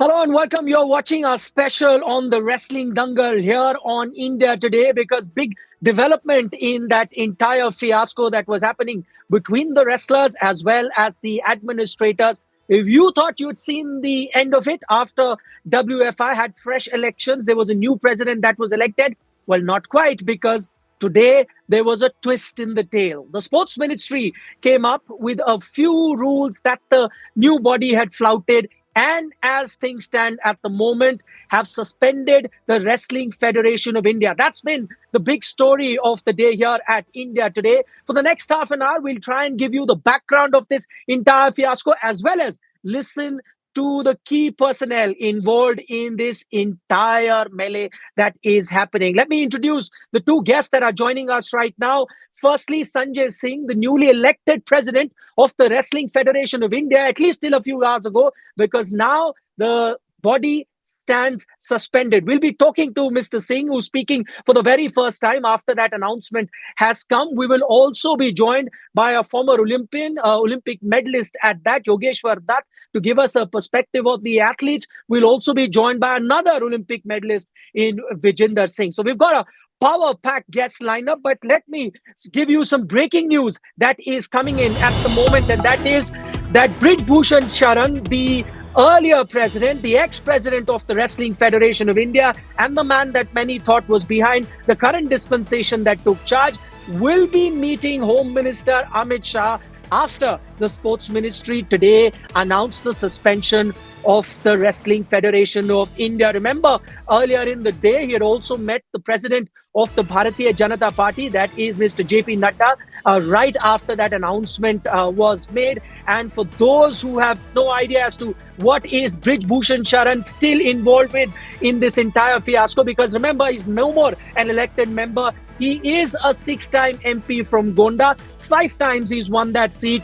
Hello and welcome. You're watching our special on the Wrestling Dangal here on India Today because big development in that entire fiasco that was happening between the wrestlers as well as the administrators. If you thought you'd seen the end of it after WFI had fresh elections, there was a new president that was elected. Well, not quite, because today there was a twist in the tale. The sports ministry came up with a few rules that the new body had flouted, and as things stand at the moment, have suspended the Wrestling Federation of India. That's been the big story of the day here at India Today. For the next half an hour, we'll try and give you the background of this entire fiasco as well as listen to the key personnel involved in this entire melee that is happening. Let me introduce the two guests that are joining us right now. Firstly, Sanjay Singh, the newly elected president of the Wrestling Federation of India, at least till a few hours ago, because now the body stands suspended. We'll be talking to Mr. Singh, who's speaking for the very first time after that announcement has come. We will also be joined by a former Olympian, Olympic medalist at that, Yogeshwar Dutt, to give us a perspective of the athletes. We'll also be joined by another Olympic medalist in Vijender Singh. So we've got a power-packed guest lineup, but let me give you some breaking news that is coming in at the moment, and that is that Brij Bhushan Sharan, the earlier president, the ex-president of the Wrestling Federation of India, and the man that many thought was behind the current dispensation that took charge, will be meeting Home Minister Amit Shah after the Sports Ministry today announced the suspension of the Wrestling Federation of India. Remember, earlier in the day, he had also met the president of the Bharatiya Janata Party, that is Mr. JP Nadda, right after that announcement was made. And for those who have no idea as to what is Brij Bhushan Sharan still involved with in this entire fiasco, because remember, he's no more an elected member. He is a 6-time MP from Gonda. 5 times he's won that seat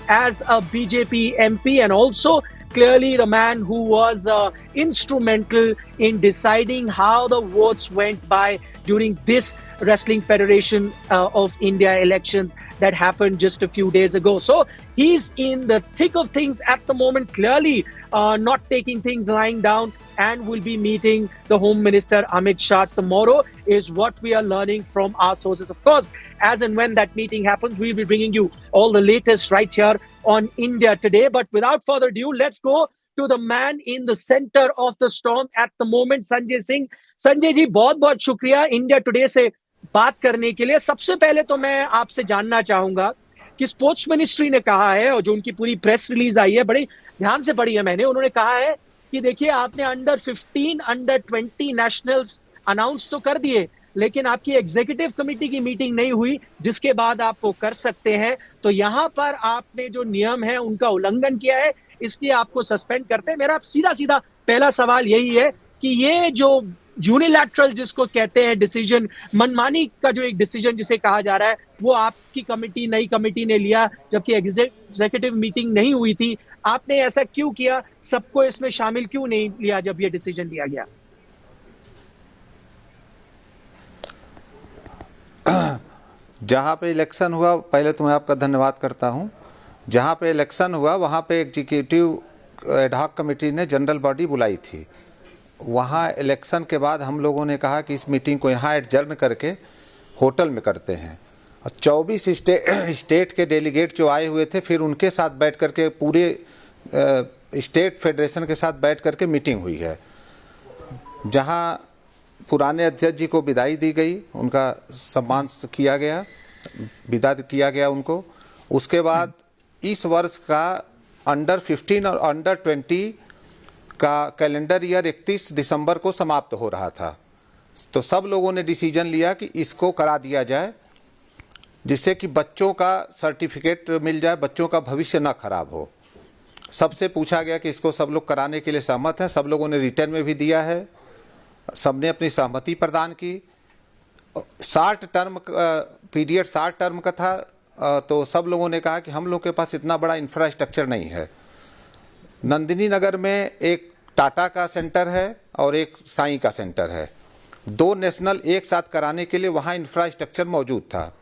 as a BJP MP, and also clearly the man who was instrumental in deciding how the votes went by during this Wrestling Federation of India elections that happened just a few days ago. So he's in the thick of things at the moment, clearly not taking things lying down, and will be meeting the Home Minister Amit Shah tomorrow, is what we are learning from our sources. Of course, as and when that meeting happens, we'll be bringing you all the latest right here on India Today. But without further ado, let's go to the man in the center of the storm at the moment, Sanjay Singh. Sanjay ji, बहुत बहुत शुक्रिया India today से बात करने के लिए. सबसे पहले तो मैं आपसे जानना चाहूंगा कि स्पोर्ट्स मिनिस्ट्री ने कहा है, और जो उनकी पूरी प्रेस रिलीज आई है, बड़े ध्यान से पढ़ी है मैंने, उन्होंने कहा है कि देखिए, आपने अंडर 15, अंडर 20 नेशनल्स अनाउंस तो कर दिए, लेकिन आपकी एग्जीक्यूटिव कमेटी की मीटिंग नहीं हुई, जिसके बाद आप वो कर सकते हैं. तो यहां पर आपने जो नियम है उनका उल्लंघन किया है, इसलिए आपको सस्पेंड करते हैं. मेरा सीधा सीधा पहला सवाल यही है कि ये जो यूनिलैटरल जिसको कहते हैं डिसीजन, मनमानी का जो एक डिसीजन जिसे कहा जा रहा है, वो आपकी कमेटी, नई कमेटी ने लिया, जबकि एग्जीक्यूटिव मीटिंग नहीं हुई थी. आपने ऐसा क्यों किया? सबको इसमें शामिल क्यों नहीं लिया जब ये डिसीजन लिया गया? जहाँ पे इलेक्शन हुआ, पहले तो मैं आपका धन्यवाद करता हूँ. जहाँ पे इलेक्शन हुआ वहाँ पे एग्जीक्यूटिव एडहॉक कमेटी ने जनरल बॉडी बुलाई थी. वहाँ इलेक्शन के बाद हम लोगों ने कहा कि इस मीटिंग को यहाँ एडजर्न करके होटल में करते हैं. और 24 स्टेट के डेलीगेट जो आए हुए थे, फिर उनके साथ बैठ करके पूरे स्टेट फेडरेशन के साथ बैठ करके मीटिंग हुई है, जहाँ पुराने अध्यक्ष जी को विदाई दी गई, उनका सम्मान किया गया, विदा किया गया उनको. उसके बाद इस वर्ष का अंडर 15 और अंडर 20 का कैलेंडर ईयर 31 दिसंबर को समाप्त हो रहा था. तो सब लोगों ने डिसीजन लिया कि इसको करा दिया जाए, जिससे कि बच्चों का सर्टिफिकेट मिल जाए, बच्चों का भविष्य ना खराब हो. सबसे पूछा गया कि इसको सब लोग कराने के लिए सहमत हैं. सब लोगों ने रिटर्न में भी दिया है, सबने अपनी सहमति प्रदान की. 60 टर्म पीरियड 60 टर्म का था, तो सब लोगों ने कहा कि हम लोग के पास इतना बड़ा इंफ्रास्ट्रक्चर नहीं है. नंदिनी नगर में एक टाटा का सेंटर है और एक साई का सेंटर है. 2 नेशनल एक साथ कराने के लिए वहाँ इंफ्रास्ट्रक्चर मौजूद था.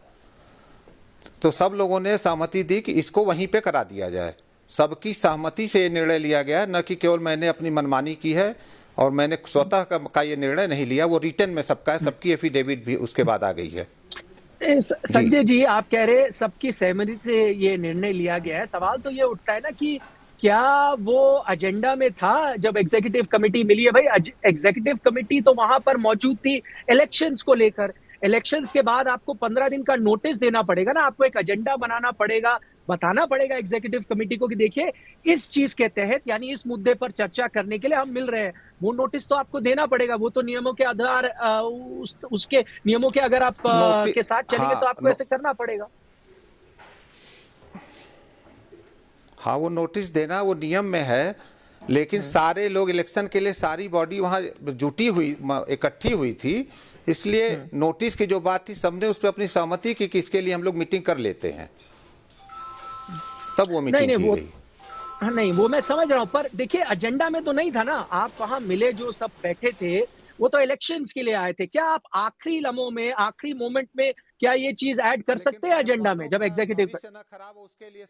तो सब लोगों ने सहमति दी कि इसको वहीं पे करा दिया जाए. सबकी सहमति से ये निर्णय लिया गया, न कि केवल मैंने अपनी मनमानी की है और मैंने स्वतः का ये निर्णय नहीं लिया। वो रिटर्न में सबका है, सबकी एफिडेविट भी उसके बाद आ गई है। संजय जी, आप कह रहे हैं सबकी सहमति से ये निर्णय लिया गया है। सवाल तो ये उठता है ना कि क्या वो एजेंडा में था जब एग्जीक्यूटिव कमेटी मिली है? भाई, एग्जीक्यूटिव कमेटी तो वहां पर मौजूद थी इलेक्शंस को लेकर। इलेक्शंस के बाद आपको 15 दिन का नोटिस देना पड़ेगा ना, आपको एक एजेंडा बनाना पड़ेगा, बताना पड़ेगा एग्जीक्यूटिव कमेटी को कि देखिए इस चीज के तहत, यानी इस मुद्दे पर चर्चा करने के लिए हम मिल रहे हैं। वो नोटिस तो आपको देना पड़ेगा, वो तो नियमों के आधार उसके नियमों के अगर आप के साथ चलेंगे तो आपको ऐसे करना पड़ेगा। हाँ, वो नोटिस देना वो नियम में है, लेकिन सारे लोग इलेक्शन के लिए, सारी बॉडी वहां जुटी हुई, इकट्ठी हुई थी, इसलिए नोटिस की जो बात थी सबने उस पर अपनी सहमति की कि इसके लिए हम लोग मीटिंग कर लेते हैं, तब वो मीटिंग की गई। हाँ, नहीं, वो मैं समझ रहा हूं, पर देखिए एजेंडा में तो नहीं था ना। आप वहां मिले, जो सब बैठे थे वो तो इलेक्शंस के लिए आए थे। क्या आप आखिरी लम्हों में, आखिरी मोमेंट में क्या ये चीज ऐड कर सकते हैं एजेंडा में जब एग्जीक्यूटिव भविष्य ना खराब हो उसके लिए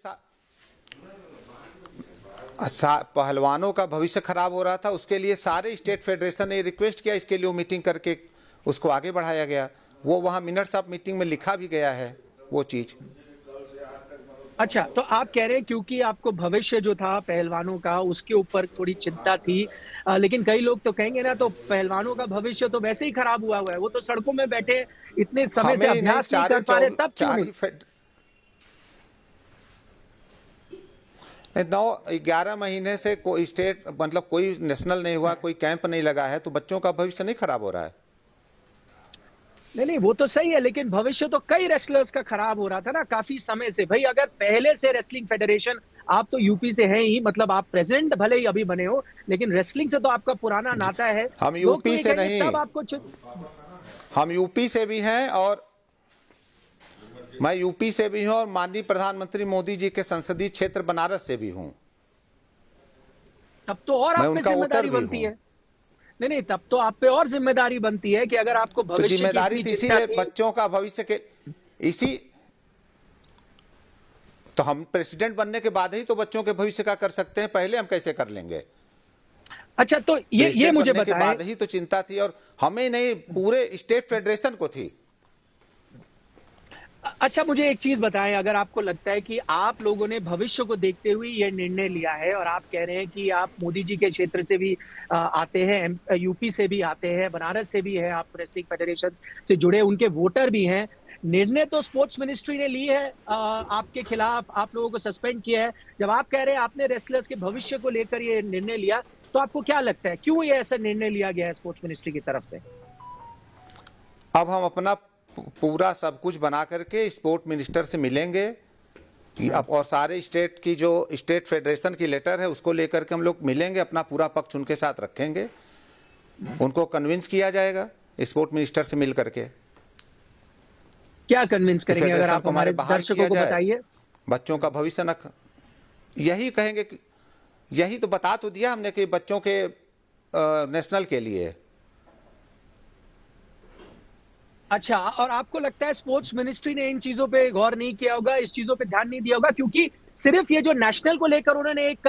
पहलवानों का भविष्य खराब हो रहा था, उसके लिए सारे स्टेट फेडरेशन ने रिक्वेस्ट किया, इसके लिए वो मीटिंग करके उसको आगे बढ़ाया गया। वो वहां मिनट्स ऑफ मीटिंग में लिखा भी गया है वो चीज। अच्छा, तो आप कह रहे हैं क्योंकि आपको भविष्य जो था पहलवानों का उसके ऊपर थोड़ी चिंता थी, लेकिन कई लोग तो कहेंगे ना, तो पहलवानों का भविष्य तो वैसे ही खराब हुआ है, वो तो सड़कों में बैठे इतने समय से अभ्यास नहीं कर पा रहे, तब क्यों नहीं? 9-11 महीने से कोई स्टेट, मतलब कोई नेशनल नहीं हुआ, कोई कैंप नहीं लगा है, तो बच्चों का भविष्य नहीं खराब हो रहा है। नहीं, वो तो सही है, लेकिन भविष्य तो कई रेसलर्स का खराब हो रहा था ना काफी समय से। भाई, अगर पहले से रेसलिंग फेडरेशन, आप तो यूपी से हैं ही, मतलब आप प्रेसिडेंट भले ही अभी बने हो, लेकिन रेसलिंग से तो आपका पुराना नाता है। हम यूपी से नहीं, तब आपको हम यूपी से भी हैं, और मैं यूपी से भी हूं, और माननीय प्रधानमंत्री मोदी जी के संसदीय क्षेत्र बनारस से भी हूं। तब तो और आप पे जिम्मेदारी बनती है। नहीं, तब तो आप पे और जिम्मेदारी बनती है कि अगर आपको भविष्य की जिम्मेदारी थी, इसीलिए बच्चों का भविष्य के इसी तो हम प्रेसिडेंट बनने के बाद ही तो बच्चों के भविष्य का कर सकते हैं, पहले हम कैसे कर लेंगे? अच्छा, तो ये मुझे बताएं, के बाद ही तो चिंता थी, और हमें नहीं, पूरे स्टेट फेडरेशन को थी। अच्छा, मुझे एक चीज बताएं, अगर आपको लगता है कि आप लोगों ने भविष्य को देखते हुए यह निर्णय लिया है, और आप कह रहे हैं कि आप मोदी जी के क्षेत्र से भी आते हैं, यूपी से भी आते हैं, बनारस से भी है, आप रेसलिंग फेडरेशन से जुड़े, उनके वोटर भी हैं, निर्णय तो स्पोर्ट्स मिनिस्ट्री ने ली है, आपके खिलाफ आप लोगों को सस्पेंड किया है। जब आप कह रहे हैं आपने रेसलर्स के भविष्य को लेकर ये निर्णय लिया, तो आपको क्या लगता है क्यों ये ऐसा निर्णय लिया गया है स्पोर्ट्स मिनिस्ट्री की तरफ से? अब हम अपना पूरा सब कुछ बना करके स्पोर्ट मिनिस्टर से मिलेंगे, और सारे स्टेट की जो स्टेट फेडरेशन की लेटर है उसको लेकर के हम लोग मिलेंगे, अपना पूरा पक्ष उनके साथ रखेंगे, उनको कन्विंस किया जाएगा स्पोर्ट मिनिस्टर से मिल करके। क्या कन्विंस करेंगे, अगर आप हमारे दर्शकों को बताइए। बच्चों का भविष्य न, यही कहेंगे कि यही तो बता तो दिया हमने कि बच्चों के नेशनल के लिए। अच्छा, और आपको लगता है स्पोर्ट्स मिनिस्ट्री ने इन चीजों पे गौर नहीं किया होगा, इस चीजों पे ध्यान नहीं दिया होगा? क्योंकि सिर्फ ये जो नेशनल को लेकर उन्होंने एक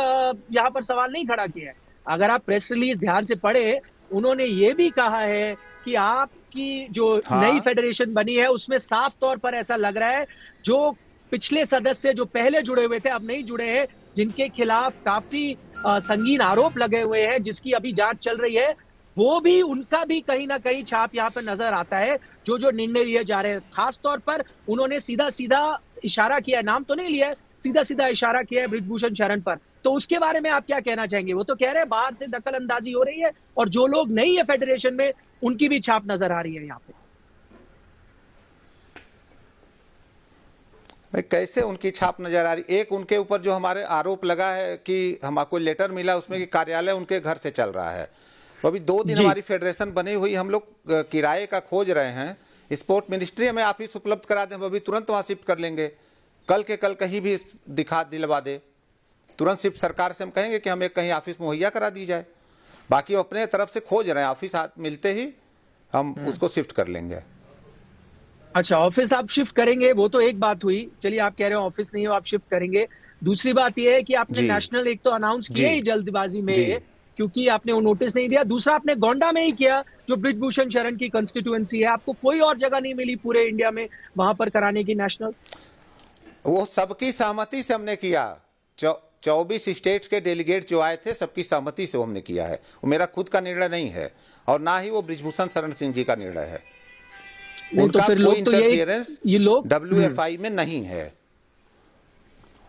यहाँ पर सवाल नहीं खड़ा किया है। अगर आप प्रेस रिलीज ध्यान से पढ़े, उन्होंने ये भी कहा है कि आपकी जो नई फेडरेशन बनी है उसमें साफ तौर पर ऐसा लग रहा है जो पिछले सदस्य जो पहले जुड़े हुए थे अब नहीं जुड़े हैं, जिनके खिलाफ काफी संगीन आरोप लगे हुए हैं, जिसकी अभी जांच चल रही है, वो भी, उनका भी कहीं ना कहीं छाप यहाँ पर नजर आता है। जो निर्णय लिए जा रहे हैं, खास तौर पर उन्होंने सीधा सीधा इशारा किया, नाम तो नहीं लिया, सीधा सीधा इशारा किया है बृजभूषण शरण पर। तो उसके बारे में आप क्या कहना चाहेंगे? वो तो कह रहे हैं बाहर से दखल अंदाजी हो रही है, और जो लोग नहीं है फेडरेशन में उनकी भी छाप नजर आ रही है यहाँ पे। कैसे उनकी छाप नजर आ रही? एक उनके ऊपर जो हमारे आरोप लगा है कि हमको लेटर मिला उसमें कि कार्यालय उनके घर से चल रहा है। तो अभी 2 दिन हमारी फेडरेशन बनी हुई, हम लोग किराए का खोज रहे हैं, स्पोर्ट मिनिस्ट्री हमें ऑफिस उपलब्ध करा दें, अभी तुरंत वहाँ शिफ्ट कर लेंगे, कल के कल कहीं भी दिलवा दे, तुरंत शिफ्ट सरकार से हम कहेंगे कि हमें कहीं ऑफिस मुहैया करा दी जाए। बाकी अपने तरफ से खोज रहे हैं, ऑफिस मिलते ही हम उसको शिफ्ट कर लेंगे। अच्छा, ऑफिस आप शिफ्ट करेंगे, वो तो एक बात हुई। चलिए, आप कह रहे हो ऑफिस नहीं हो, आप शिफ्ट करेंगे, दूसरी बात यह है कि आपने जी नेशनल एक तो अनाउंस जी किया ही जल्दबाजी जी में, क्योंकि आपने वो नोटिस नहीं दिया। दूसरा, आपने गोंडा में ही किया, जो ब्रिजभूषण शरण की कंस्टिट्यूएंसी है। आपको कोई और जगह नहीं मिली पूरे इंडिया में वहां पर कराने की नेशनल? वो सबकी सहमति से हमने किया। 24 स्टेट्स के डेलीगेट जो आए थे, सबकी सहमति से हमने किया है। वो मेरा खुद का निर्णय नहीं है, और ना ही वो ब्रिजभूषण शरण सिंह जी का निर्णय है। नहीं तो उनका फिर कोई लोग तो यही, इंटरफियरेंस ये लोग WFI में नहीं है।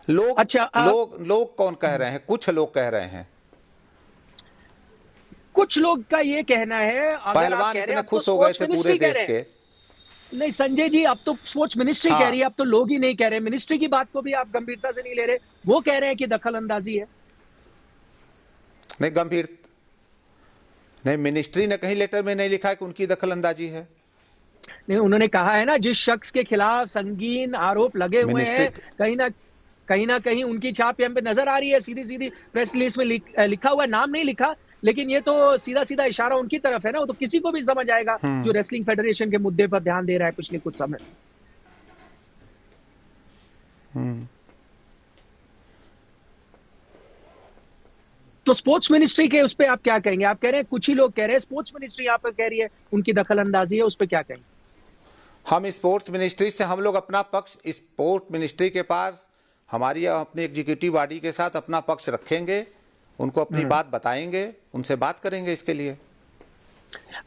लोग अच्छा, लोग लोग कौन कह रहे हैं? कुछ लोग कह रहे हैं। कुछ लोग का ये कहना है, अगर आप पहलवान कह रहे हैं, इतने अब तो खुश हो गए स्पोर्ट्स थे पूरे मिनिस्ट्री कह देश रहे हैं। के। नहीं संजय जी, अब तो स्पोर्ट्स मिनिस्ट्री कह रही है, हाँ, अब तो लोग ही नहीं कह रहे। मिनिस्ट्री की बात को भी आप गंभीरता से नहीं ले रहे। वो कह रहे हैं कि दखल अंदाजी है। नहीं गंभीर नहीं, मिनिस्ट्री ने कहीं लेटर में नहीं लिखा है कि उनकी दखल अंदाजी है। नहीं, उन्होंने कहा है ना, जिस शख्स के खिलाफ संगीन आरोप लगे हुए मिनिस्ट्री हैं, कहीं ना कहीं उनकी छाप यहाँ पे नजर आ रही है। सीधी सीधी प्रेस रिलीज में लिखा हुआ है, नाम नहीं लिखा, लेकिन ये तो सीधा सीधा इशारा उनकी तरफ है ना। वो तो किसी को भी समझ आएगा जो रेसलिंग फेडरेशन के मुद्दे पर ध्यान दे रहा है पिछले कुछ समय से। तो स्पोर्ट्स मिनिस्ट्री के उस पर आप क्या कहेंगे? आप कह रहे हैं, कुछ ही लोग कह रहे हैं, स्पोर्ट्स मिनिस्ट्री यहाँ पर कह रही है उनकी दखल अंदाजी है, उस पर क्या कहेंगे? हम स्पोर्ट्स मिनिस्ट्री से हम लोग अपना पक्ष स्पोर्ट्स मिनिस्ट्री के पास हमारी अपनी एग्जीक्यूटिव बॉडी के साथ अपना पक्ष रखेंगे, उनको अपनी बात बताएंगे, उनसे बात करेंगे इसके लिए।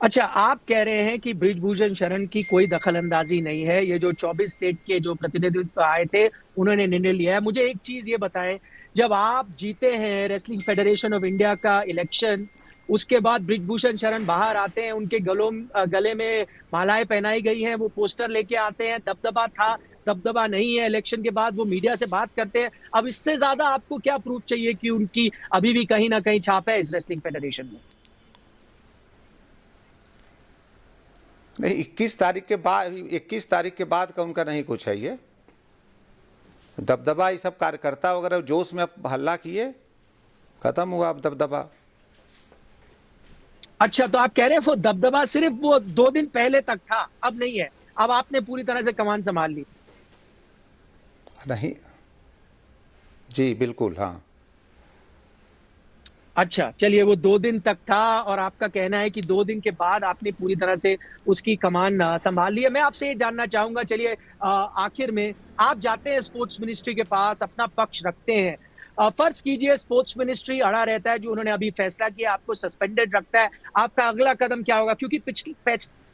अच्छा, आप कह रहे हैं कि ब्रिजभूषण शरण की कोई दखल अंदाजी नहीं है। ये जो 24 स्टेट के जो प्रतिनिधित्व आए थे, उन्होंने निर्णय लिया है। मुझे एक चीज ये बताएं, जब आप जीते हैं रेसलिंग फेडरेशन ऑफ इंडिया का इलेक्शन, उसके बाद ब्रिजभूषण शरण बाहर आते हैं, उनके गले में मालाएं पहनाई गई हैं, वो पोस्टर लेके आते हैं, दबदबा था, दबदबा नहीं है। इलेक्शन के बाद वो मीडिया से बात करते हैं। अब इससे ज्यादा आपको क्या प्रूफ चाहिए कि उनकी अभी भी कहीं ना कहीं छाप है इस रेसलिंग फेडरेशन में? नहीं, 21 तारीख के बाद का उनका नहीं कुछ है। ये दबदबा, ये सब कार्यकर्ता वगैरह जोश में अब हल्ला किए, खत्म हुआ अब दबदबा। अच्छा, तो आप कह रहे हैं वो दबदबा सिर्फ वो 2 दिन पहले तक था, अब नहीं है। अब आपने पूरी तरह से कमान संभाल ली। नहीं जी, बिल्कुल, हाँ। अच्छा, चलिए, वो 2 दिन तक था और आपका कहना है कि 2 दिन के बाद आपने पूरी तरह से उसकी कमान संभाल ली है। मैं आपसे ये जानना चाहूंगा, चलिए आखिर में, आप जाते हैं स्पोर्ट्स मिनिस्ट्री के पास, अपना पक्ष रखते हैं। फर्ज कीजिए स्पोर्ट्स मिनिस्ट्री अड़ा रहता है, जो उन्होंने अभी फैसला किया, आपको सस्पेंडेड रखता है, आपका अगला कदम क्या होगा? क्योंकि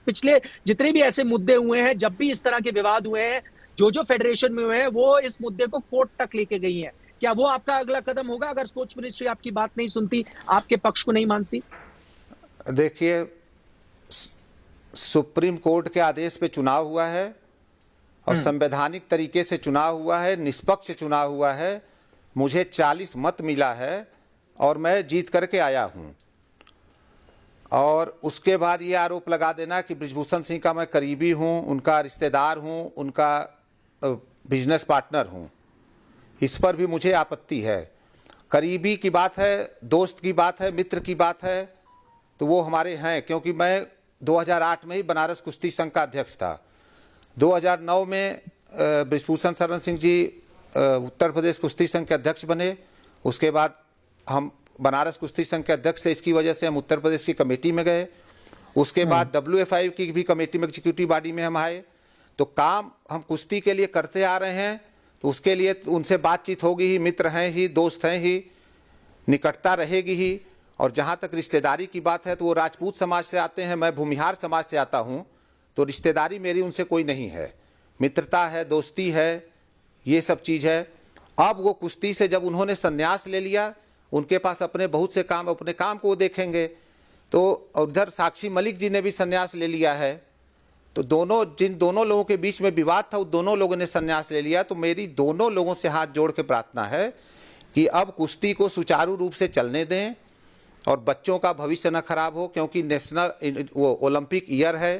पिछले जितने भी ऐसे मुद्दे हुए हैं, जब भी इस तरह के विवाद हुए हैं, जो फेडरेशन में हुए हैं, वो इस मुद्दे को कोर्ट तक लेके गई है। क्या वो आपका अगला कदम होगा अगर स्पोर्ट्स मिनिस्ट्री आपकी बात नहीं सुनती, आपके पक्ष को नहीं मानती? देखिए, सुप्रीम कोर्ट के आदेश पे चुनाव हुआ है और संवैधानिक तरीके से चुनाव हुआ है, निष्पक्ष चुनाव हुआ है। मुझे 40 मत मिला है और मैं जीत करके आया हूं। और उसके बाद ये आरोप लगा देना कि ब्रिजभूषण सिंह का मैं करीबी हूं, उनका रिश्तेदार हूं, उनका बिजनेस पार्टनर हूं, इस पर भी मुझे आपत्ति है। करीबी की बात है, दोस्त की बात है, मित्र की बात है, तो वो हमारे हैं, क्योंकि मैं 2008 में ही बनारस कुश्ती संघ का अध्यक्ष था। 2009 में ब्रिजभूषण शरण सिंह जी उत्तर प्रदेश कुश्ती संघ के अध्यक्ष बने। उसके बाद हम बनारस कुश्ती संघ के अध्यक्ष थे, इसकी वजह से हम उत्तर प्रदेश की कमेटी में गए। उसके बाद WFI की भी कमेटी में, एग्जीक्यूटिव बॉडी में हम आए। तो काम हम कुश्ती के लिए करते आ रहे हैं, तो उसके लिए उनसे बातचीत होगी ही, मित्र हैं ही, दोस्त हैं ही, निकटता रहेगी ही। और जहाँ तक रिश्तेदारी की बात है, तो वो राजपूत समाज से आते हैं, मैं भूमिहार समाज से आता हूँ, तो रिश्तेदारी मेरी उनसे कोई नहीं है, मित्रता है, दोस्ती है, ये सब चीज़ है। अब वो कुश्ती से जब उन्होंने संन्यास ले लिया, उनके पास अपने बहुत से काम, अपने काम को वो देखेंगे। तो उधर साक्षी मलिक जी ने भी संन्यास ले लिया है। तो जिन दोनों लोगों के बीच में विवाद था, उन दोनों लोगों ने संन्यास ले लिया। तो मेरी दोनों लोगों से हाथ जोड़ के प्रार्थना है कि अब कुश्ती को सुचारू रूप से चलने दें और बच्चों का भविष्य न खराब हो, क्योंकि नेशनल ओलंपिक ईयर है,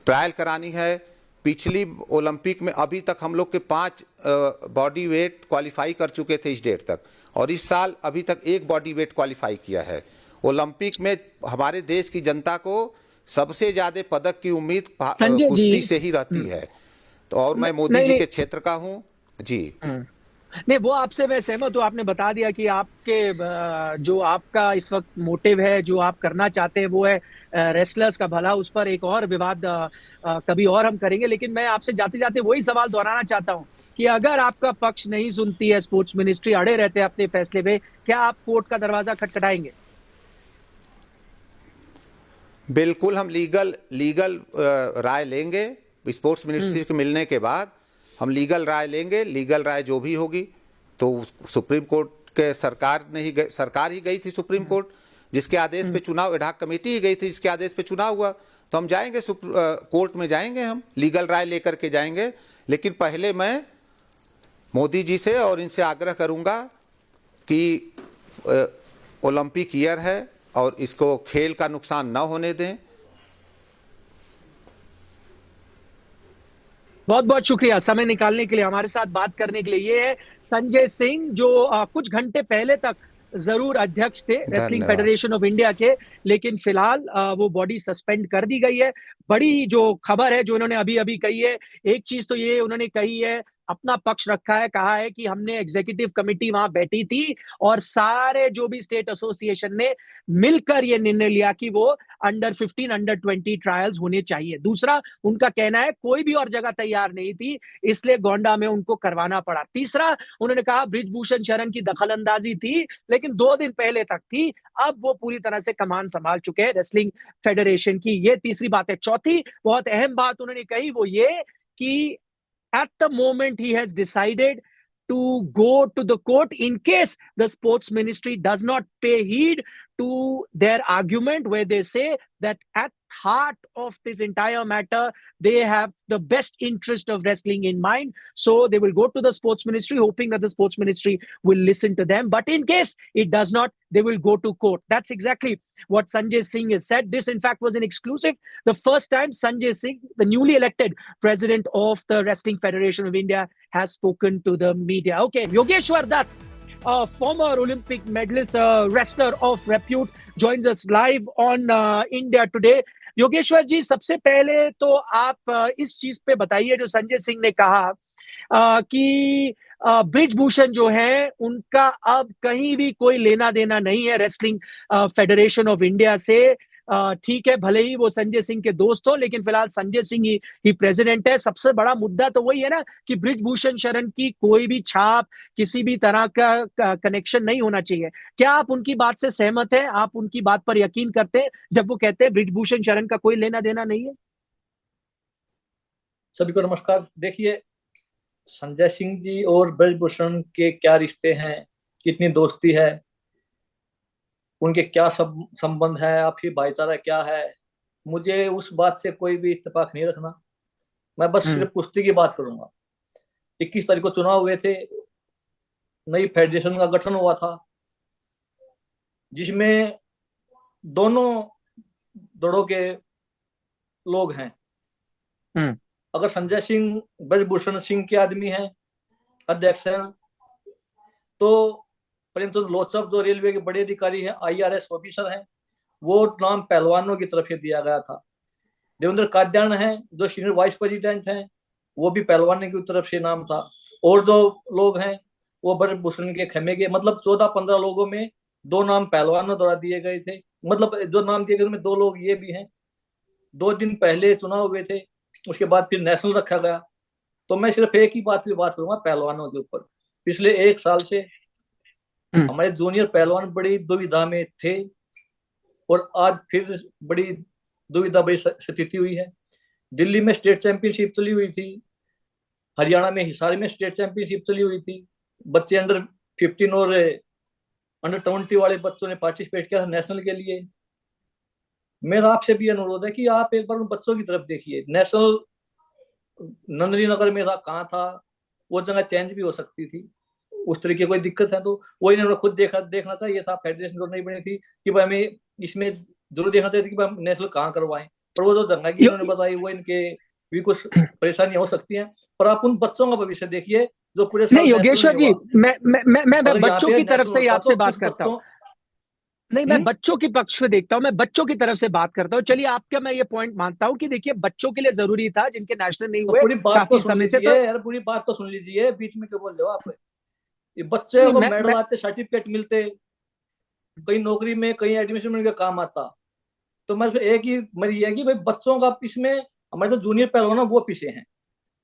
ट्रायल करानी है। पिछली ओलंपिक में अभी तक हम लोग के 5 बॉडी वेट क्वालिफाई कर चुके थे इस डेट तक, और इस साल अभी तक 1 बॉडी वेट क्वालिफाई किया है। ओलंपिक में हमारे देश की जनता को सबसे ज्यादा पदक की उम्मीद कुश्ती से ही रहती है। तो और मैं मोदी जी के क्षेत्र का हूं जी। नहीं, वो आपसे मैं सहमत हूँ। आपने बता दिया कि आपके जो आपका इस वक्त मोटिव है, जो आप करना चाहते हैं, वो है रेसलर्स का भला। उस पर एक और विवाद कभी और हम करेंगे, लेकिन मैं आपसे जाते जाते वही सवाल दोहराना चाहता हूँ कि अगर आपका पक्ष नहीं सुनती है स्पोर्ट्स मिनिस्ट्री, अड़े रहते हैं अपने फैसले पे, क्या आप कोर्ट का दरवाजा खटखटाएंगे? बिल्कुल हम लीगल लीगल राय लेंगे। स्पोर्ट्स हम्म। मिनिस्ट्री के मिलने के बाद हम लीगल राय लेंगे। लीगल राय जो भी होगी, तो सुप्रीम कोर्ट के सरकार ही गई थी सुप्रीम कोर्ट, जिसके आदेश पे हम्म। चुनाव, एडहॉक कमेटी ही गई थी जिसके आदेश पे चुनाव हुआ। तो हम जाएंगे कोर्ट में जाएंगे, हम लीगल राय लेकर के जाएंगे। लेकिन पहले मैं मोदी जी से और इनसे आग्रह करूंगा कि ओलंपिक ईयर है और इसको खेल का नुकसान न होने दें। बहुत बहुत शुक्रिया समय निकालने के लिए, हमारे साथ बात करने के लिए। ये है संजय सिंह, जो कुछ घंटे पहले तक जरूर अध्यक्ष थे रेसलिंग धन्यवाद। फेडरेशन ऑफ इंडिया के, लेकिन फिलहाल वो बॉडी सस्पेंड कर दी गई है। बड़ी जो खबर है जो उन्होंने अभी अभी कही है, एक चीज तो ये उन्होंने कही है, अपना पक्ष रखा है, कहा है कि हमने एग्जीक्यूटिव कमेटी वहां बैठी थी और सारे जो भी स्टेट एसोसिएशन ने मिलकर ये निर्णय लिया कि वो अंडर 15 अंडर 20 ट्रायल्स होने चाहिए। दूसरा, उनका कहना है कोई भी और जगह तैयार नहीं थी, इसलिए गोंडा में उनको करवाना पड़ा। तीसरा, उन्होंने कहा ब्रिजभूषण शरण की दखलंदाजी थी, लेकिन 2 दिन पहले तक थी, अब वो पूरी तरह से कमान संभाल चुके हैं रेसलिंग फेडरेशन की। ये तीसरी बात है। चौथी बहुत अहम बात उन्होंने कही, वो ये कि at the moment he has decided to go to the court in case the sports ministry does not pay heed to their argument, where they say that at heart of this entire matter they have the best interest of wrestling in mind, so they will go to the sports ministry hoping that the sports ministry will listen to them, but in case it does not, they will go to court. That's exactly what Sanjay Singh has said. This in fact was an exclusive, the first time Sanjay Singh, the newly elected president of the Wrestling Federation of India, has spoken to the media. Okay, Yogeshwar Dutt, a former Olympic medalist, wrestler of repute, joins us live on India Today. Yogeshwar जी, सबसे पहले तो आप इस चीज पे बताइए जो संजय सिंह ने कहा कि ब्रिजभूषण जो है उनका अब कहीं भी कोई लेना देना नहीं है रेसलिंग फेडरेशन ऑफ इंडिया से। ठीक है, भले ही वो संजय सिंह के दोस्त हो, लेकिन फिलहाल संजय सिंह ही प्रेसिडेंट है। सबसे बड़ा मुद्दा तो वही है ना कि ब्रिजभूषण शरण की कोई भी छाप, किसी भी तरह का कनेक्शन नहीं होना चाहिए। क्या आप उनकी बात से सहमत हैं? आप उनकी बात पर यकीन करते हैं जब वो कहते हैं ब्रिजभूषण शरण का कोई लेना देना नहीं है? सभी को नमस्कार। देखिए, संजय सिंह जी और ब्रजभूषण के क्या रिश्ते हैं, कितनी दोस्ती है, उनके क्या सब संबंध है, आपसी भाईचारा क्या है, मुझे उस बात से कोई भी इत्तेफाक नहीं रखना। मैं बस हम्म। सिर्फ कुश्ती की बात करूंगा। 21 तारीख को चुनाव हुए थे, नई फेडरेशन का गठन हुआ था, जिसमें दोनों दड़ों के लोग हैं। हम्म। अगर संजय सिंह ब्रजभूषण सिंह के आदमी हैं, अध्यक्ष हैं, तो प्रेमचंद लोचब जो रेलवे के बड़े अधिकारी हैं, IRS ऑफिसर हैं, वो नाम पहलवानों की तरफ से दिया गया था। देवेंद्र काद्यान हैं जो सीनियर वाइस प्रेसिडेंट हैं, वो भी पहलवान की तरफ से नाम था। और जो लोग हैं वो ब्रजभूषण के खेमे के, मतलब 14-15 लोगों में 2 नाम पहलवानों द्वारा दिए गए थे। मतलब जो नाम दिए गए उनमें 2 लोग ये भी हैं। 2 दिन पहले चुनाव हुए थे, उसके बाद फिर नेशनल रखा गया। तो मैं सिर्फ एक ही बात की बात करूंगा, पहलवानों के ऊपर। पिछले 1 साल से हमारे जूनियर पहलवान बड़ी दुविधा में थे और आज फिर बड़ी दुविधा बड़ी स्थिति हुई है। दिल्ली में स्टेट चैंपियनशिप चली हुई थी, हरियाणा में हिसार में स्टेट चैंपियनशिप चली हुई थी। बच्चे अंडर 15 और अंडर 20 वाले बच्चों ने पार्टिसिपेट किया था नेशनल के लिए। मेरा आपसे भी अनुरोध है कि आप एक बार उन बच्चों की तरफ देखिए। नेशनल नंदनी नगर में था, कहाँ था, वो जगह चेंज भी हो सकती थी। उस तरीके कोई दिक्कत है तो वो इन्होंने खुद देखना चाहिए था। फेडरेशन तो नहीं बनी थी कि भाई हमें इसमें जरूर देखना चाहिए कि हम नेशनल कहाँ करवाएं, पर वो जो जगह की इन्होंने बताई वो इनके भी कुछ परेशानियां हो सकती हैं। पर आप उन बच्चों का भविष्य देखिए जो पूरे साल नहीं नेशनल योगेश्वर नहीं जी, हुआ। मैं अगर यहाँ बच्चों पे की तरफ नेशनल से ही होता आपसे तो बात कुछ करता हूँ। बच्चों नहीं, मैं बच्चों के पक्ष में देखता हूँ, मैं बच्चों की तरफ से बात करता हूँ। चलिए, आपका मैं ये पॉइंट मानता हूँ कि देखिए बच्चों के लिए जरूरी था जिनके नेशनल नहीं तो हुए पूरी बात तो काफी सुन समय से। लीजिए तो यार, पूरी बात तो सुन लीजिए, बीच में क्यों बोल रहे हो आप। ये बच्चे नहीं, को मैं मेडल आते, सर्टिफिकेट मिलते, कहीं नौकरी में, कहीं एडमिशन में उनके काम आता। तो मैं एक ही मेरी ये है कि भाई बच्चों का इसमें, हमारे तो जूनियर पहलवान वो पीछे हैं।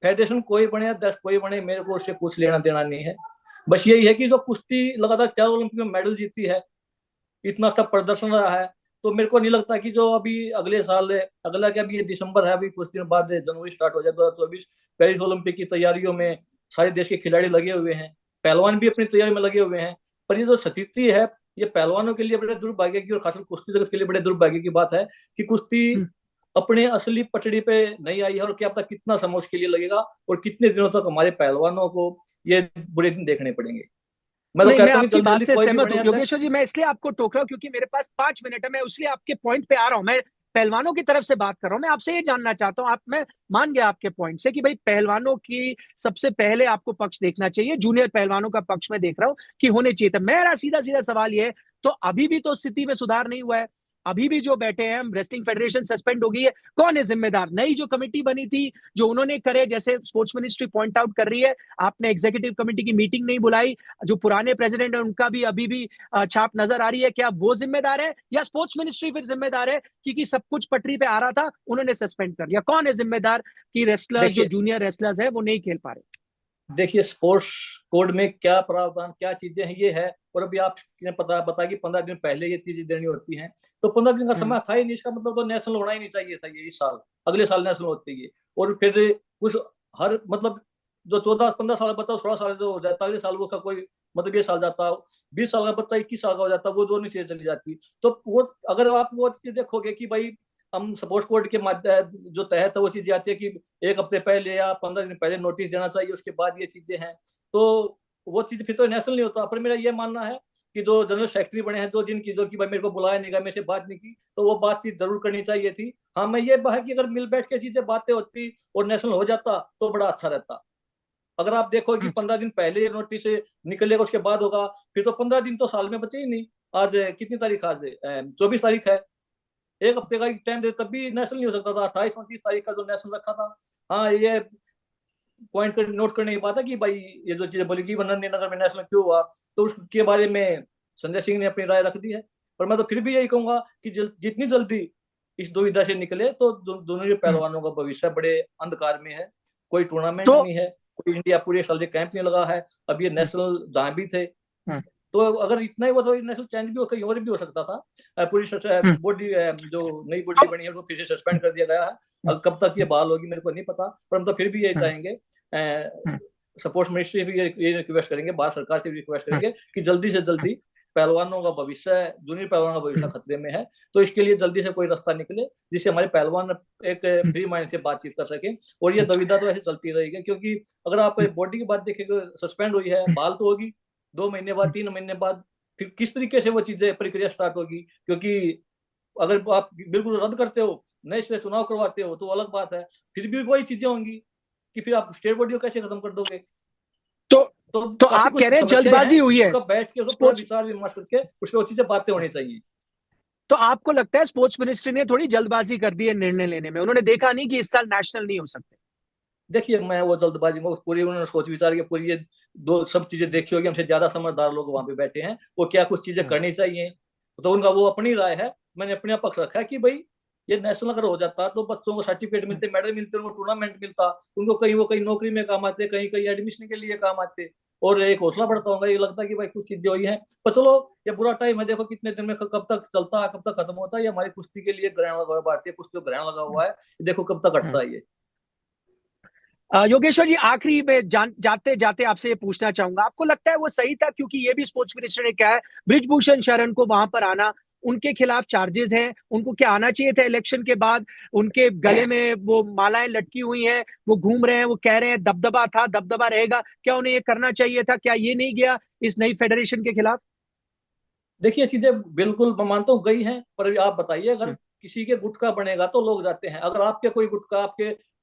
फेडरेशन कोई बने या 10 कोई बने, मेरे को उससे कुछ लेना देना नहीं है। बस यही है कि जो कुश्ती लगातार 4 ओलंपिक में मेडल जीती है, इतना अच्छा प्रदर्शन रहा है, तो मेरे को नहीं लगता कि जो अभी अगले साल, अगला क्या, अभी ये दिसंबर है, अभी कुछ दिन बाद जनवरी स्टार्ट हो जाए 2024, पेरिस ओलंपिक की तैयारियों में सारे देश के खिलाड़ी लगे हुए हैं, पहलवान भी अपनी तैयारी में लगे हुए हैं। पर ये जो स्थिति है, ये पहलवानों के लिए बड़े दुर्भाग्य की और खासकर कुश्ती जगत के लिए बड़े दुर्भाग्य की बात है कि कुश्ती अपने असली पटड़ी पे नहीं आई है, और क्या पता कितना समय उसके लिए लगेगा और कितने दिनों तक हमारे पहलवानों को ये बुरे दिन देखने पड़ेंगे। मैं तो नहीं, मैं कहता हूँ कि आपकी जल्दी बात जल्दी से कोई भी सहमत बने हूँ अध्यक्ष। योगेश्वर जी। मैं इसलिए आपको टोक रहा हूँ क्योंकि मेरे पास 5 मिनट है, मैं इसलिए आपके पॉइंट पे आ रहा हूँ। मैं पहलवानों की तरफ से बात कर रहा हूँ। मैं आपसे ये जानना चाहता हूँ, आप, मैं मान गया आपके पॉइंट से कि भाई पहलवानों की सबसे पहले आपको पक्ष देखना चाहिए, जूनियर पहलवानों का पक्ष में देख रहा हूँ कि होने चाहिए था। मेरा सीधा सीधा सवाल ये है, तो अभी भी तो स्थिति में सुधार नहीं हुआ है। अभी भी जो बैठे हैं, रेसलिंग फेडरेशन सस्पेंड हो गई है, कौन है जिम्मेदार? नई जो कमेटी बनी थी, जो उन्होंने करे, जैसे स्पोर्ट्स मिनिस्ट्री पॉइंट आउट कर रही है, आपने एग्जीक्यूटिव कमेटी की मीटिंग नहीं बुलाई, जो पुराने प्रेसिडेंट है उनका भी अभी भी छाप नजर आ रही है। क्या वो जिम्मेदार है या स्पोर्ट्स मिनिस्ट्री फिर जिम्मेदार है क्योंकि सब कुछ पटरी पे आ रहा था, उन्होंने सस्पेंड कर दिया? कौन है जिम्मेदार कि रेसलर्स, जो देखिए जूनियर रेसलर्स है, वो नहीं खेल पा रहे? देखिए स्पोर्ट्स कोड में क्या प्रावधान, क्या चीजें हैं, ये है। और अभी आपने बता कि 15 दिन पहले ये चीजें देनी होती हैं, तो 15 दिन का हम्म। समय था ही नहीं। इसका मतलब तो नेशनल होना ही नहीं चाहिए था ये इस साल, अगले साल नेशनल होती है। और फिर कुछ हर मतलब जो 14-15 साल का बच्चा 16 साल जो हो जाता, अगले साल वो का कोई मतलब ये साल जाता, 20 साल का बच्चा 21 साल का हो जाता, वो दोनों चीजें चली जाती। तो वो अगर आप वो चीज देखोगे कि भाई हम स्पोर्ट्स कोड के माध्यम जो तहत वो चीजें आती है कि 1 हफ्ते पहले या 15 दिन पहले नोटिस देना चाहिए, उसके बाद ये चीजें हैं, तो वो चीज फिर तो नेशनल नहीं होता। पर मेरा ये मानना है कि जो जनरल सेक्रेटरी बने हैं, जो जिन चीजों की भाई मेरे को बुलाया नहीं गया, मेरे से बात नहीं की, तो वो बातचीत जरूर करनी चाहिए थी। हाँ, मैं ये है कि अगर मिल बैठ के चीजें बातें होती और नेशनल हो जाता तो बड़ा अच्छा रहता। अगर आप देखो कि 15 दिन पहले ये नोटिस निकलेगा, उसके बाद होगा, फिर तो 15 दिन तो साल में बचे ही नहीं। आज कितनी तारीख, आज 24 तारीख है। 1 हफ्ते का टाइम दे तब भी नेशनल नहीं हो सकता था। 28-29 तारीख का जो नेशनल रखा था। हाँ, ये पॉइंट कर नोट करने की बात है कि भाई ये जो चीजें बोली कि नगर में नेशनल क्यों हुआ, तो उसके बारे में संजय सिंह ने अपनी राय रख दी है। पर मैं तो फिर भी यही कहूंगा कि जितनी जल्दी इस दुविधा से निकले, तो दोनों ही पहलवानों का भविष्य बड़े अंधकार में है। कोई टूर्नामेंट तो नहीं है, कोई इंडिया पूरे साल कैंप नहीं लगा है। अब ये नेशनल जहां भी थे, हम्म, तो अगर इतना ही वो तो नेशनल चेंज भी कहीं और भी हो सकता था। पूरी हम्म, बॉडी जो नई बॉडी तो बनी है उसको फिर से सस्पेंड कर दिया गया है। अब कब तक ये बहाल होगी मेरे को नहीं पता, पर हम तो फिर भी ये चाहेंगे, स्पोर्ट्स मिनिस्ट्री भी ये रिक्वेस्ट करेंगे, भारत सरकार से भी रिक्वेस्ट करेंगे कि जल्दी से जल्दी पहलवानों का भविष्य, जूनियर पहलवानों का भविष्य खतरे में है, तो इसके लिए जल्दी से कोई रास्ता निकले जिससे हमारे पहलवान एक फ्री माइंड से बातचीत कर सके। और ये दुविधा तो ऐसे चलती रहेगी, क्योंकि अगर आप बॉडी की बात देखेंगे, सस्पेंड हुई है, बहाल तो होगी 2 महीने बाद, 3 महीने बाद, फिर किस तरीके से वो चीजें प्रक्रिया स्टार्ट होगी। क्योंकि अगर आप बिल्कुल रद्द करते हो, नए से चुनाव करवाते हो, तो अलग बात है, फिर भी वही चीजें होंगी कि फिर आप स्टेट बॉडी को कैसे खत्म कर दोगे। तो तो तो काफी आप कह कुछ रहे हैं समस्याएं जल्दबाजी हैं, हुई है उसका बैठ के उसको पूरा स्पोर्ट्स? विचार विमर्श करके उस पर वो चीजें बातें होनी चाहिए। तो आपको लगता है स्पोर्ट्स मिनिस्ट्री ने थोड़ी जल्दबाजी कर दी है निर्णय लेने में? उन्होंने देखा नहीं कि इस साल नेशनल नहीं हो सकते? देखिए, मैं वो जल्दबाजी में पूरी उन्होंने सोच विचार के पूरी ये दो सब चीजें देखी होगी, हमसे ज्यादा समझदार लोग वहां पे बैठे हैं, वो क्या कुछ चीजें करनी चाहिए, तो उनका वो अपनी राय है। मैंने अपने पक्ष रखा है कि भाई ये नेशनल अगर हो जाता तो बच्चों को सर्टिफिकेट मिलते, मेडल मिलते, उनको टूर्नामेंट मिलता, उनको कहीं वो कहीं नौकरी में काम आते, कहीं कहीं एडमिशन के लिए काम आते, और एक हौसला बढ़ता होगा। ये लगता है कि भाई कुछ चीजें हुई हैं। पर चलो, ये बुरा टाइम है, देखो कितने दिन में कब तक चलता है, कब तक खत्म होता है। ये हमारी कुश्ती के लिए ग्रहण लगा हुआ है, भारतीय कुश्ती को ग्रहण लगा हुआ है, देखो कब तक हटता है ये। योगेश्वर जी, आखिरी में जाते जाते आपसे ये पूछना चाहूंगा, आपको लगता है वो सही था? क्योंकि ये भी स्पोर्ट्स मिनिस्टर ने कहा है ब्रिजभूषण शरण को वहां पर आना, उनके खिलाफ चार्जेस हैं, उनको क्या आना चाहिए था इलेक्शन के बाद? उनके गले में वो मालाएं लटकी हुई हैं, वो घूम रहे हैं, वो कह रहे हैं दबदबा था, दबदबा रहेगा। क्या उन्हें ये करना चाहिए था? क्या ये नहीं गया इस नई फेडरेशन के खिलाफ? देखिए, चीजें बिल्कुल मैं मानता हूँ गई हैं, पर आप बताइए, अगर किसी के गुट का बनेगा तो लोग जाते हैं। अगर आपके कोई गुट का,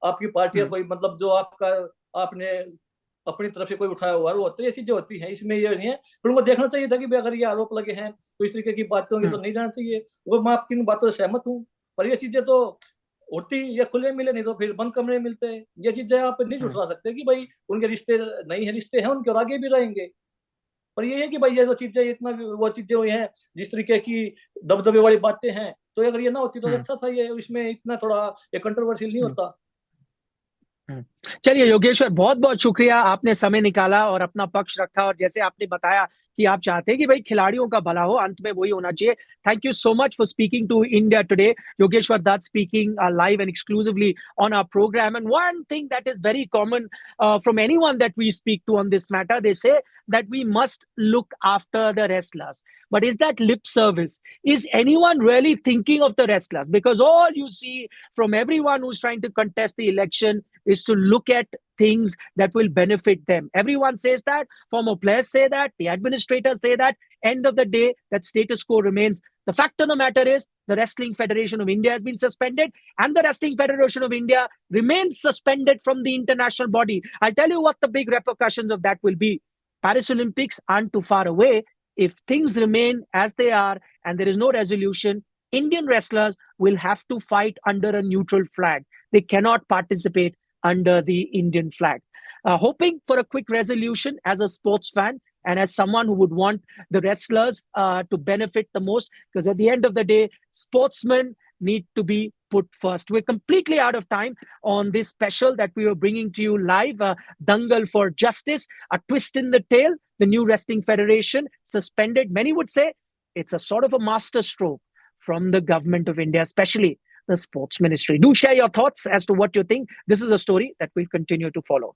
आपकी पार्टी का कोई मतलब जो आपका आपने अपनी तरफ से कोई उठाया हुआ है, वो होता है, ये चीजें होती हैं, इसमें ये नहीं है। फिर उनको देखना चाहिए था कि भाई अगर ये आरोप लगे हैं तो इस तरीके की बातें होंगी तो नहीं जाना चाहिए। वो मैं आपकी इन बातों से सहमत हूँ, पर ये चीजें तो होती, ये खुले मिले, नहीं तो फिर बंद कमरे में मिलते हैं। ये चीजें आप नहीं झुठला सकते कि भाई उनके रिश्ते नहीं है, रिश्ते हैं उनके और आगे भी रहेंगे। पर ये है कि भाई ये जो चीजें इतना वो चीजें हुई हैं, जिस तरीके की दबदबे वाली बातें हैं, तो अगर ये ना होती तो अच्छा था, ये इसमें इतना थोड़ा ये कंट्रोवर्शियल नहीं होता। चलिए योगेश्वर, बहुत बहुत शुक्रिया, आपने समय निकाला और अपना पक्ष रखा, और जैसे आपने बताया कि आप चाहते हैं कि भाई खिलाड़ियों का भला हो, अंत में वही होना चाहिए। Thank you so much for speaking to India Today, Yogeshwar Dutt speaking live and exclusively on our program. And one thing that is very common from anyone that we speak to on this matter, they say that we must look after the wrestlers. But is that lip service? Is anyone really thinking of the wrestlers? Because all you see from everyone who's trying to contest the election is to look at things that will benefit them. Everyone says that, former players say that, the administrators say that. End of the day, that status quo remains. The fact of the matter is, the Wrestling Federation of India has been suspended, and the Wrestling Federation of India remains suspended from the international body. I'll tell you what the big repercussions of that will be. Paris Olympics aren't too far away. If things remain as they are and there is no resolution, Indian wrestlers will have to fight under a neutral flag. They cannot participate under the Indian flag. Hoping for a quick resolution as a sports fan and as someone who would want the wrestlers to benefit the most, because at the end of the day, sportsmen need to be put first. We're completely out of time on this special that we were bringing to you live, Dangal for Justice, a twist in the tail, the new Wrestling Federation suspended. Many would say it's a sort of a master stroke from the government of India, especially the sports ministry. Do share your thoughts as to what you think. This is a story that we'll continue to follow.